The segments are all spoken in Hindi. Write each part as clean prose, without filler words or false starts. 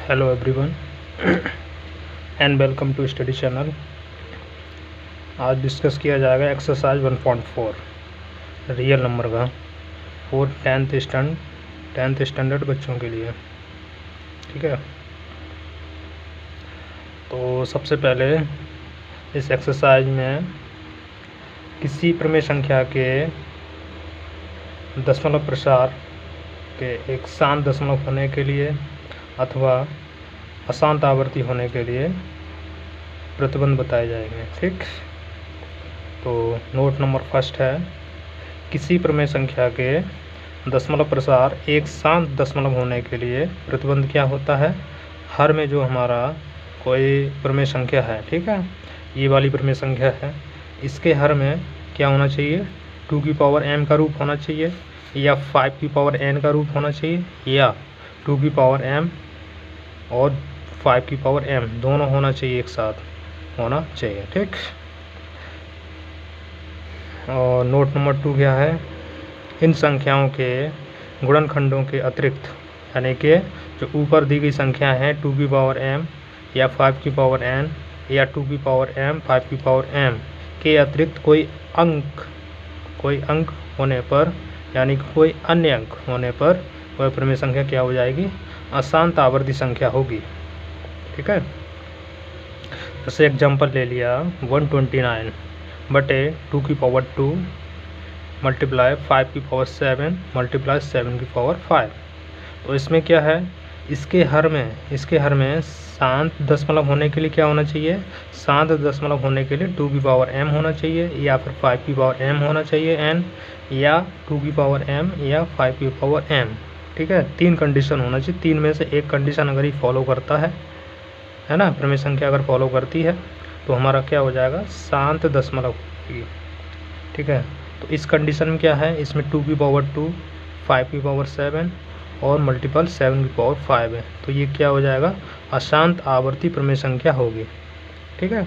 Hello everyone and welcome to study channel. आज डिस्कस किया जाएगा एक्सरसाइज 1.4 रियल नंबर का फॉर टेंथ स्टैंडर्ड बच्चों के लिए। ठीक है, तो सबसे पहले इस एक्सरसाइज में किसी प्रमेय संख्या के दशमलव प्रसार के एक शांत दशमलव होने के लिए अथवा अशांत आवृत्ति होने के लिए प्रतिबंध बताए जाएंगे। ठीक, तो नोट नंबर फर्स्ट है, किसी प्रमेय संख्या के दशमलव प्रसार एक शांत दशमलव होने के लिए प्रतिबंध क्या होता है। हर में जो हमारा कोई प्रमेय संख्या है, ठीक है, ये वाली प्रमेय संख्या है, इसके हर में क्या होना चाहिए, 2 की पावर m का रूप होना चाहिए या 5 की पावर n का रूप होना चाहिए या 2 की पावर m और 5 की पावर m दोनों होना चाहिए, एक साथ होना चाहिए। ठीक, और नोट नंबर 2 क्या है, इन संख्याओं के गुणनखंडों के अतिरिक्त, यानी कि जो ऊपर दी गई संख्या है 2 की पावर m या 5 की पावर n या 2 की पावर m 5 की पावर m के अतिरिक्त कोई अंक होने पर, यानी कि कोई अन्य अंक होने पर वह प्रमेय संख्या क्या हो जाएगी, अशांत आवर्ती संख्या होगी। ठीक है, जैसे एग्जांपल ले लिया 129 बटे 2 की पावर 2 मल्टीप्लाई 5 की पावर 7 मल्टीप्लाई 7 की पावर 5। तो इसमें क्या है, इसके हर में शांत दशमलव होने के लिए क्या होना चाहिए, शांत दशमलव होने के लिए 2 की पावर m होना चाहिए या फिर 5 की पावर m होना चाहिए n या 2 की पावर m या 5 की पावर m। ठीक है, 3 कंडीशन होना चाहिए, 3 में से एक कंडीशन अगर ये फॉलो करता है ना, प्रमेय संख्या अगर फॉलो करती है तो हमारा क्या हो जाएगा, शांत दशमलव होगी। ठीक है, तो इस कंडीशन में क्या है, इसमें 2 की पावर 2 5 की पावर 7 और मल्टीपल 7 की पावर 5 है, तो ये क्या हो जाएगा, अशांत आवर्ती प्रमेय संख्या होगी। ठीक है,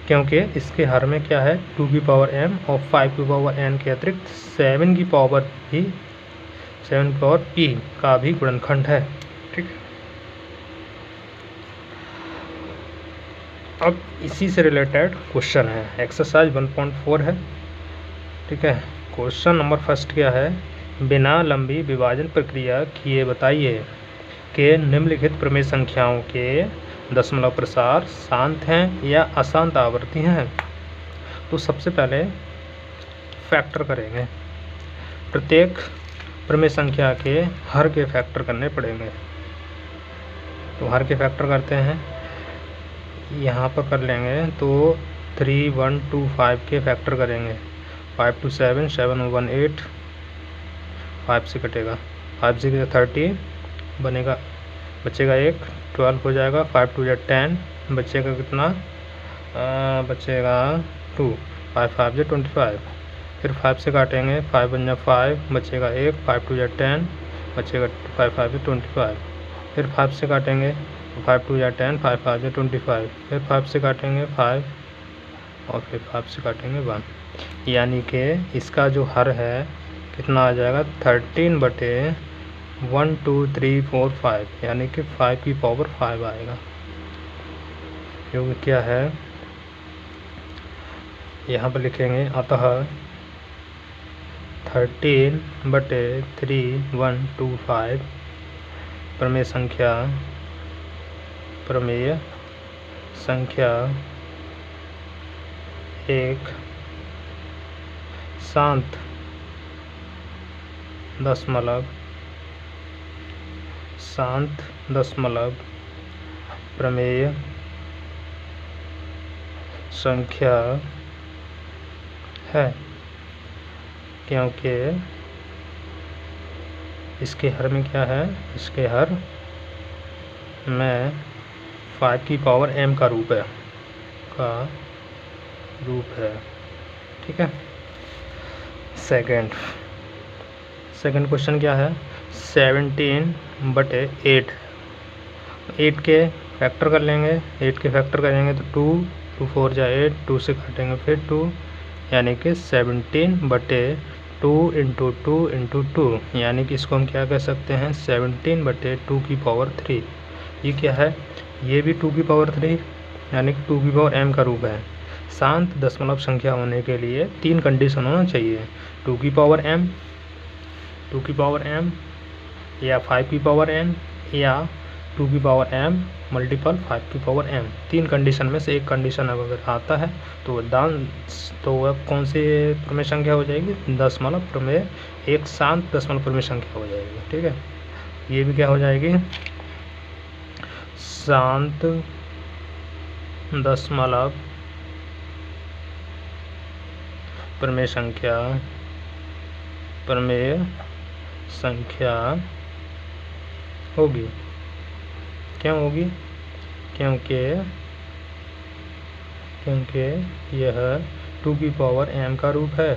क्योंकि इसके हर में क्या है, 2 की पावर m और 5 की पावर n के अतिरिक्त 7 की पावर p का भी गुणनखंड है। ठीक, अब इसी से रिलेटेड क्वेश्चन है, एक्सरसाइज 1.4 है। ठीक है, क्वेश्चन नंबर फर्स्ट क्या है, बिना लंबी विभाजन प्रक्रिया किए बताइए कि निम्नलिखित प्रमेय संख्याओं के दशमलव प्रसार शांत हैं या अशांत आवर्ती हैं। तो सबसे पहले फैक्टर करेंगे, प्रत्येक प्रमेय संख्या के हर के फैक्टर करने पड़ेंगे। तो हर के फैक्टर करते हैं, यहाँ पर कर लेंगे तो 3 1 2 5 के फैक्टर करेंगे, 5 2 7 7 1 8, 5 से कटेगा, 5 से 30 बनेगा, बचेगा 1, 12 हो जाएगा, 5 2 10 बचेगा कितना, बचेगा 2, 5 5 25, फिर 5 से काटेंगे, 5 1 5 बचेगा 1, 5 2 10 बचेगा 5 5 25, फिर 5 से काटेंगे, 5 2 10 5 5 25, फिर 5 से काटेंगे 5 और फिर 5 से काटेंगे 1, यानी कि इसका जो हर है कितना आ जाएगा, 13 बटे 1 2 3 4 5, यानी कि 5 की पावर 5 आएगा, जो क्या है यहाँ पर लिखेंगे, अतः 13 बटे 3 1 2 5 प्रमेय संख्या एक शांत दशमलव प्रमेय संख्या है, क्योंकि इसके हर में क्या है, इसके हर में 5 की पावर m का रूप है। ठीक है, सेकंड क्वेश्चन क्या है, 17 बटे 8 के फैक्टर कर लेंगे, 8 के फैक्टर करेंगे तो 2 4 जा 8, 2 से काटेंगे फिर 2, यानी कि 17 बटे 2 इंटू 2 इंटू 2, यानी कि इसको हम क्या कह सकते हैं, 17 बटे 2 की पावर 3, ये क्या है, ये भी 2^3 यानी कि 2m का रूप है। शांत दशमलव संख्या होने के लिए 3 कंडीशन होना चाहिए, 2m, 2m या 5n या 2m मल्टीपल 5m। 3 कंडीशन में से एक कंडीशन अगर आता है तो वह कौन सी प्रमेय संख्या हो जाएगी, दशमलव प्रमेय, एक शांत दशमलव प्रमेय संख्या हो जाएगी। ठीक है, ये भी क्या हो जाएगी, शांत दशमलव प्रमेय संख्या होगी। क्यों होगी, क्योंकि यह 2m का रूप है,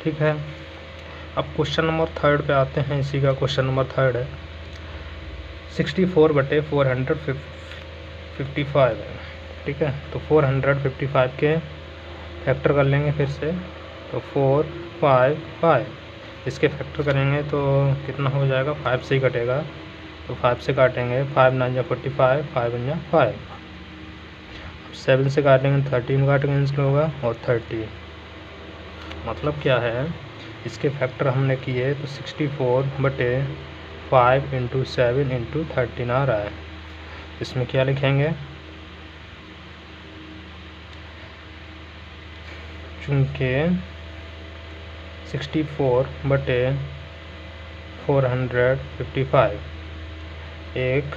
ठीक है। अब क्वेश्चन नंबर 3 पे आते हैं, इसी का क्वेश्चन नंबर 3 है। 64/455 है, ठीक है। तो 455 के फैक्टर कर लेंगे फिर से, तो 4 5 5, इसके फैक्टर करेंगे तो कितना हो जाएगा, 5 से ही कटेगा, तो 5 से काटेंगे, 5 9 जा 45, 5 1 जा 5, 7 से काटेंगे 13 काट कैंसिल होगा और 30। मतलब क्या है, इसके फैक्टर हमने किए तो 64/5 × 7 × 13 आ रहा है। इसमें क्या लिखेंगे, चूँकि 64/455 एक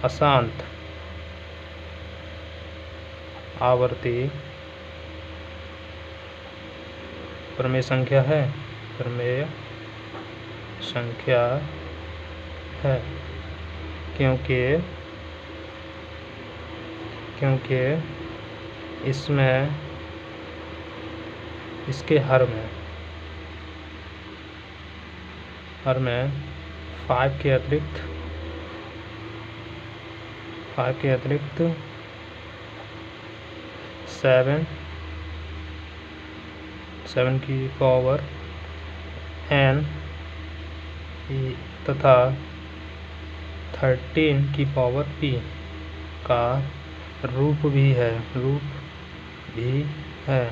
अशांत आवर्ती प्रमेय संख्या है, क्योंकि इसमें इसके हर में 5 के अतिरिक्त 7 की पावर n तथा 13 की पावर p का रूप भी है,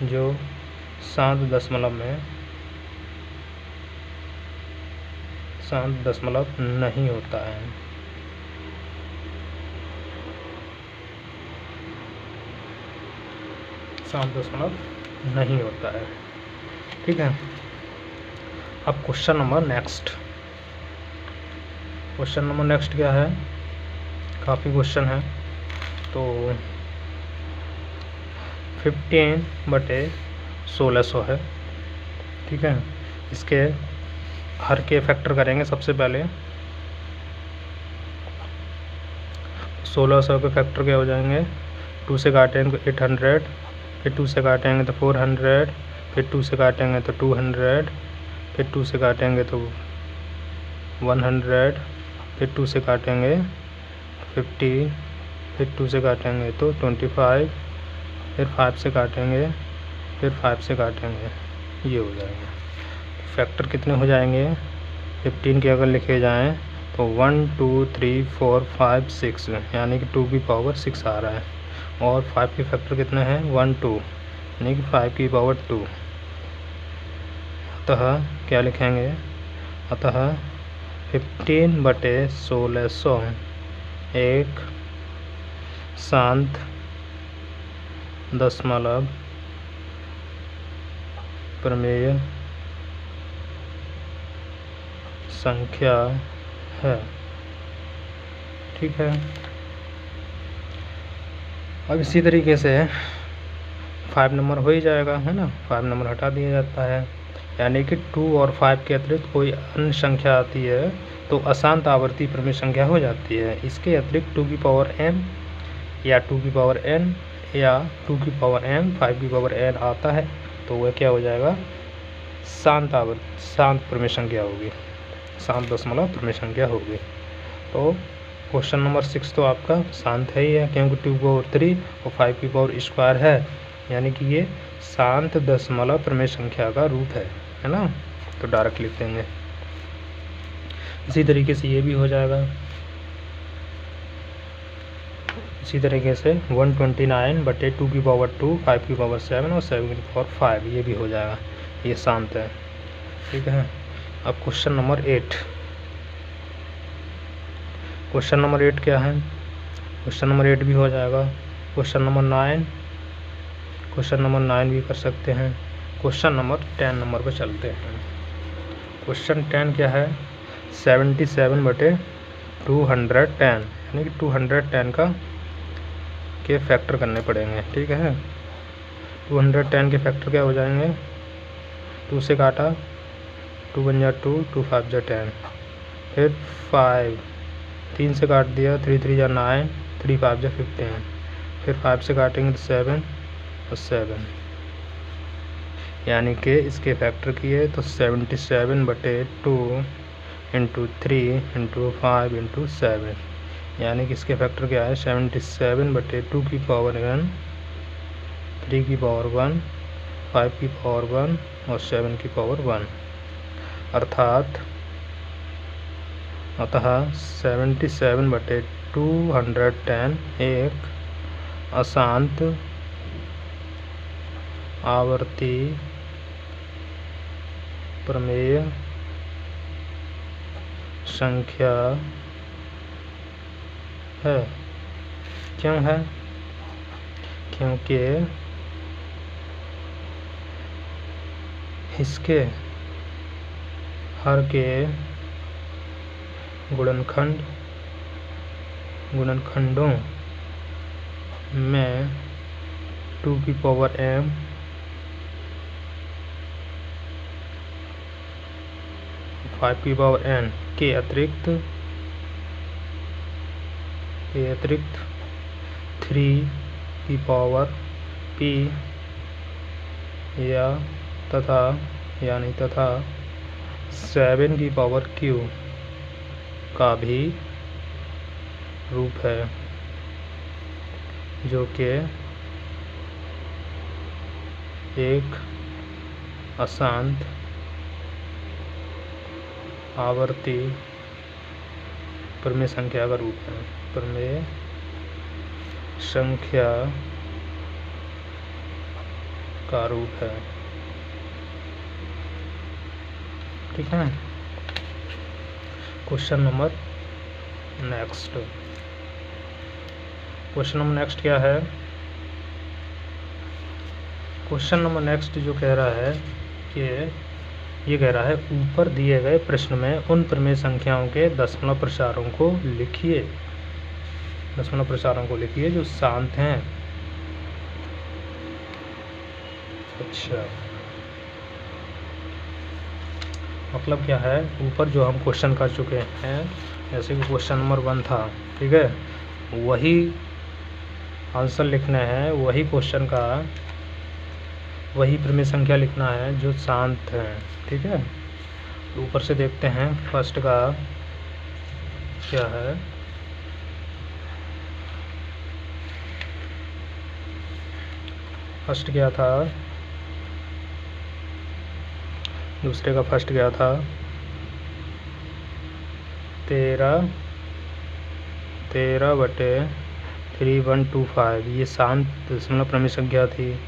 जो शांत दशमलव नहीं होता है। शांत दशमलव नहीं होता है, ठीक है। अब क्वेश्चन नंबर नेक्स्ट क्या है, काफ़ी क्वेश्चन है। तो 15/1600 है, ठीक है। इसके हर के फैक्टर करेंगे सबसे पहले। 1600 के फैक्टर क्या हो जाएंगे, 2 से काटेंगे तो 800, फिर 2 से काटेंगे तो 400, फिर 2 से काटेंगे तो 200, फिर 2 से काटेंगे तो 100, फिर 2 से काटेंगे 50, फिर 2 से काटेंगे तो 25, फिर 5 से काटेंगे, फिर 5 से काटेंगे, ये हो जाएंगे। फैक्टर कितने हो जाएंगे, 15 के अगर लिखे जाएं तो 1 2 3 4 5 6, यानी कि 2 की पावर 6 आ रहा है। और 5 के फैक्टर कितने हैं, 1 2, यानी कि 5 की पावर 2। अतः क्या लिखेंगे, अतः 15/1600 एक शांत दशमलव प्रमेय संख्या है, ठीक है। अब इसी तरीके से 5 नंबर हो ही जाएगा, है ना, 5 नंबर हटा दिया जाता है। यानी कि 2 और 5 के अतिरिक्त कोई अन्य संख्या आती है तो अशांत आवर्ती प्रमेय संख्या हो जाती है। इसके अतिरिक्त 2 की पावर m या 2 की पावर n या 2 की पावर m 5 की पावर n आता है तो वह क्या हो जाएगा, शांत प्रमेय संख्या होगी, शांत दशमलव प्रमेय संख्या होगी। तो क्वेश्चन नंबर 6 तो आपका शांत है ही है, क्योंकि 2/3 और 5 की पावर स्क्वायर है, यानी कि ये शांत दशमलव प्रमेय संख्या का रूप है ना। तो डायरेक्ट लिख देंगे। इसी तरीके से ये भी हो जाएगा। इसी तरीके से 129/2^2, 5^7 और 7^5 ये भी हो जाएगा। ये शांत है, ठीक है। अब क्वेश्चन नंबर 8। क्वेश्चन नंबर 8 क्या है? क्वेश्चन नंबर 8 भी हो जाएगा। क्वेश्चन नंबर 9, क्वेश्चन नंबर 9 भी कर सकते हैं। क्वेश्चन नंबर 10 नंबर पर चलते हैं। क्वेश्चन 10 क्या है? 77/210, यानी कि 210 के फैक्टर करने पड़ेंगे, ठीक है। 210 के फैक्टर क्या हो जाएंगे? 2 से काटा, 2 × 2, 2 × 5 = 10, फिर 5, 3 से काट दिया, 3 × 3 = 9, 3 × 5 = 15, फिर 5 से काटेंगे तो 7 और 7, यानी कि इसके फैक्टर किए तो 77/2 × 3 × 5 × 7, यानी कि इसके फैक्टर क्या है? 77/2 की पावर n, 3 की पावर 1, 5 की पावर 1 और 7 की पावर 1, अर्थात 77/210 एक अशांत आवर्ती प्रमेय संख्या है। क्यों है? क्योंकि इसके हर के गुणनखंडों में 2m, 5n के अतिरिक्त 3p या तथा 7q का भी रूप है, जो कि एक अशांत आवर्ती प्रमेय संख्या का रूप है। प्रमेय संख्या का रूप है, ठीक है। Question number next. Question number next क्या है? क्वेश्चन नंबर नेक्स्ट जो कह रहा है कि ये कह रहा है ऊपर दिए गए प्रश्न में उन प्रमेय संख्याओं के दशमलव प्रसारों को लिखिए। दशमलव प्रसारों को लिखिए जो शांत हैं। अच्छा, मतलब क्या है? ऊपर जो हम क्वेश्चन कर चुके हैं, जैसे कि क्वेश्चन नंबर 1 था, ठीक है, वही आंसर लिखना है, वही क्वेश्चन का वही प्रमेय संख्या लिखना है जो शांत है, ठीक है। ऊपर से देखते हैं फर्स्ट का क्या है। फर्स्ट क्या था? दूसरे का फर्स्ट क्या था? 13/3125, ये शांत दशमलव प्रमेय संख्या थी।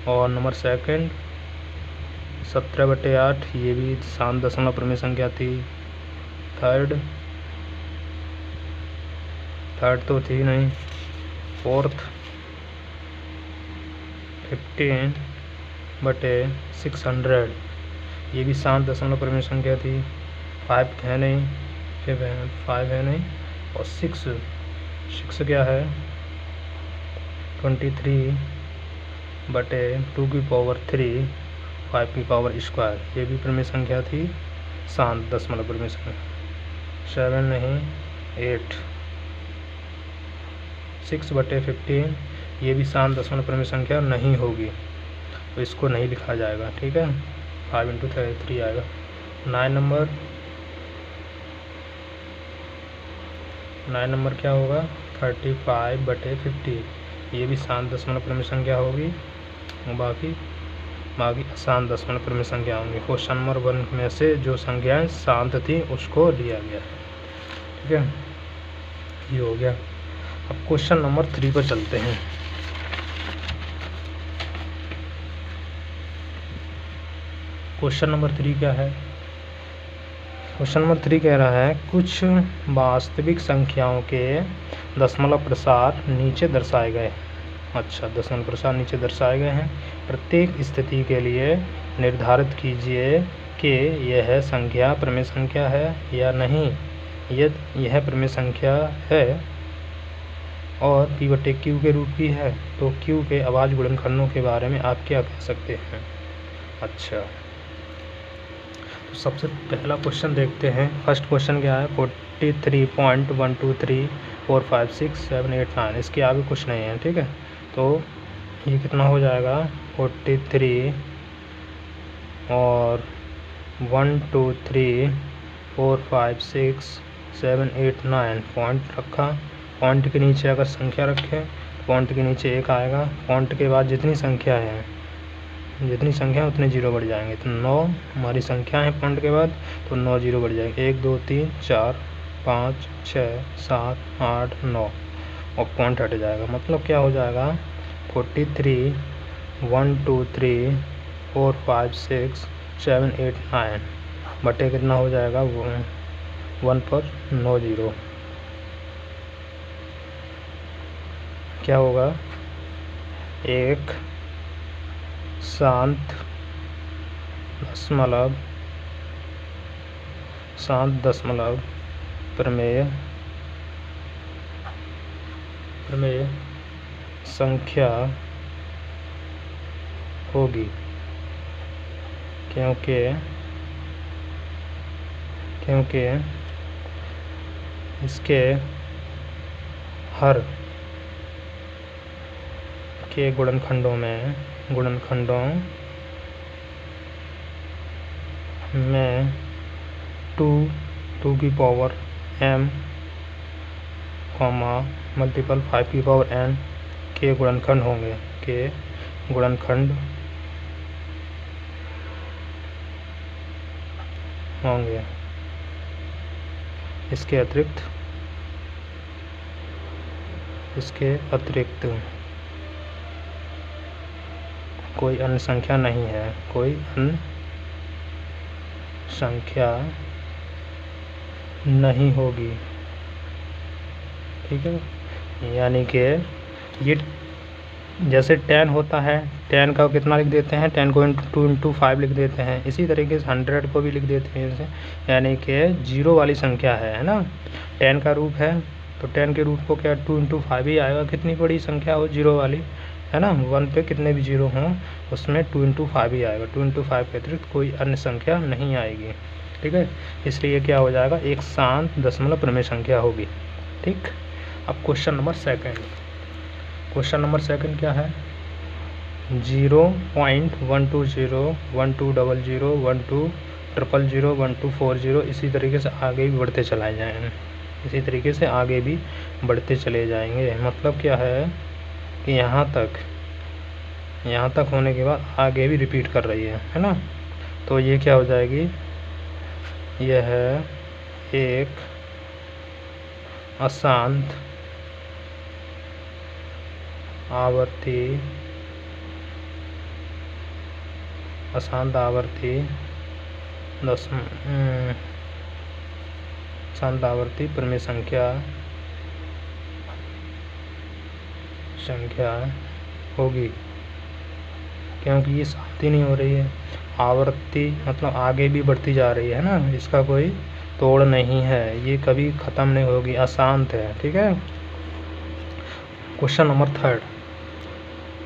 और नंबर सेकंड 17/8, ये भी शांत दशमलव प्रमेय संख्या थी। थर्ड तो थी नहीं। फोर्थ 15/600, ये भी शांत दशमलव प्रमेय संख्या थी। 5 है नहीं, 5 है नहीं। और 6 क्या है? 23/2^3, 5^2, ये भी प्रमेय संख्या थी, शांत दशमलव प्रमेय संख्या। 7 नहीं, 8, 6/15, ये भी शांत दशमलव प्रमेय संख्या नहीं होगी, तो इसको नहीं लिखा जाएगा, ठीक है। 5 × 3 आएगा। 9 नंबर क्या होगा? 35/50, ये भी शांत दशमलव प्रमेय संख्या होगी। बाकी बाकी अशांत दशमलव क्रम में संख्या होंगी। क्वेश्चन नंबर 1 में से जो संख्याएं शांत थी उसको लिया गया है। ठीक है, ये हो गया। अब क्वेश्चन नंबर 3 पर चलते हैं। क्वेश्चन नंबर 3 क्या है? क्वेश्चन नंबर 3 कह रहा है कुछ वास्तविक संख्याओं के दशमलव प्रसार नीचे दर्शाए गए। अच्छा, दशमलव प्रसार नीचे दर्शाए गए हैं। प्रत्येक स्थिति के लिए निर्धारित कीजिए कि यह संख्या प्रमेय संख्या है या नहीं। यदि यह प्रमेय संख्या है और P/Q के रूप की है तो Q के अभाज्य गुणनखंडों के बारे में आप क्या कह सकते हैं? अच्छा, तो सबसे पहला क्वेश्चन देखते हैं। फर्स्ट क्वेश्चन क्या है? 43.123456789। इसके आगे कुछ नहीं है। ठीक है, तो ये कितना हो जाएगा? 43 और 1 2 3 4 5 6 7 8 9 पॉइंट रखा। पॉइंट के नीचे अगर संख्या रखें, पॉइंट के नीचे 1 आएगा। पॉइंट के बाद जितनी संख्या है उतने जीरो बढ़ जाएंगे। तो 9 हमारी संख्या है पॉइंट के बाद, तो 9 जीरो बढ़ जाएंगे। 1 2 3 4 5 6 7 8 9 और पॉइंट हट जाएगा। मतलब क्या हो जाएगा? 43 1 2 3 4 5 6 7 8 9 बटे कितना हो जाएगा? 1 पर 9 जीरो। क्या होगा? एक शांत दशमलव प्रमेय संख्या होगी, क्योंकि इसके हर के गुणनखंडों में 2 की पावर m मल्टीपल 5 की पावर n के गुणनखंड होंगे। इसके अतिरिक्त कोई अन्य संख्या नहीं है, कोई अन्य संख्या नहीं होगी। ठीक है, यानी कि ये जैसे 10 होता है, 10 का कितना लिख देते हैं? 10 को 2 × 5 लिख देते हैं। इसी तरीके से 100 को भी लिख देते हैं जैसे, यानी कि जीरो वाली संख्या है ना। 10 का रूप है तो 10 के रूप को क्या 2 × 5 ही आएगा। कितनी बड़ी संख्या हो जीरो वाली, है ना। 1 पे कितने भी जीरो हों उसमें 2 × 5 ही आएगा। 2 × 5 के अतिरिक्त कोई अन्य संख्या नहीं आएगी। ठीक है, इसलिए क्या हो जाएगा? एक शांत दशमलव प्रमेय संख्या होगी। ठीक, अब क्वेश्चन नंबर 2। क्वेश्चन नंबर 2 क्या है? 0.120 1200 1200 1240 इसी तरीके से आगे भी बढ़ते चलाए जाएंगे। चले जाएंगे। मतलब क्या है कि यहाँ तक होने के बाद आगे भी रिपीट कर रही है ना। तो ये क्या हो जाएगी? यह है एक अशांत आवर्ती प्रमेय संख्या होगी, क्योंकि ये शांति नहीं हो रही है। आवर्ती मतलब आगे भी बढ़ती जा रही है ना, इसका कोई तोड़ नहीं है, ये कभी ख़त्म नहीं होगी, अशांत है। ठीक है, क्वेश्चन नंबर 3।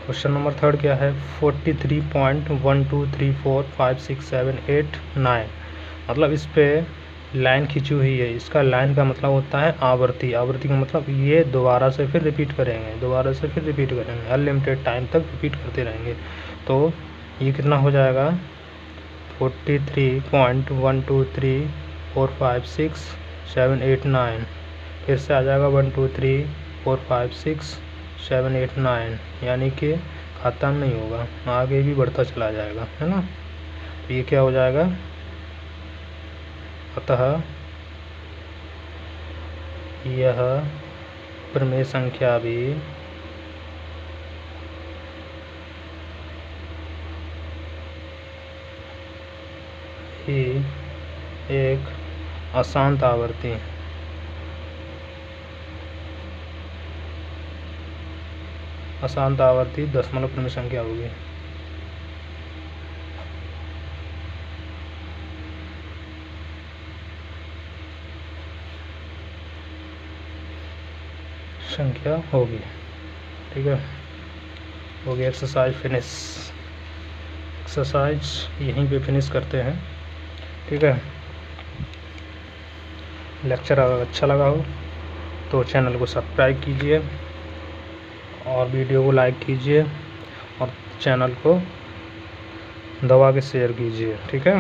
क्वेश्चन नंबर 3 क्या है? 43.123456789 मतलब इस पे लाइन खींची हुई है। इसका लाइन का मतलब होता है आवर्ती का मतलब ये दोबारा से फिर रिपीट करेंगे, अनलिमिटेड टाइम तक रिपीट करते रहेंगे। तो ये कितना हो जाएगा? 43.123456789 फिर से आ जाएगा 1 2 3 4 5 6 7 8 9 यानी कि ख़त्म नहीं होगा, आगे भी बढ़ता चला जाएगा, है ना। तो ये क्या हो जाएगा, अतः यह प्रमेय संख्या भी एक अशांत आवर्ती दशमलव प्रमेय संख्या होगी। संख्या होगी, ठीक है। हो गया एक्सरसाइज फिनिश। एक्सरसाइज यहीं पे फिनिश करते हैं, ठीक है। लेक्चर अगर अच्छा लगा हो तो चैनल को सब्सक्राइब कीजिए और वीडियो को लाइक कीजिए और चैनल को दबा के शेयर कीजिए, ठीक है।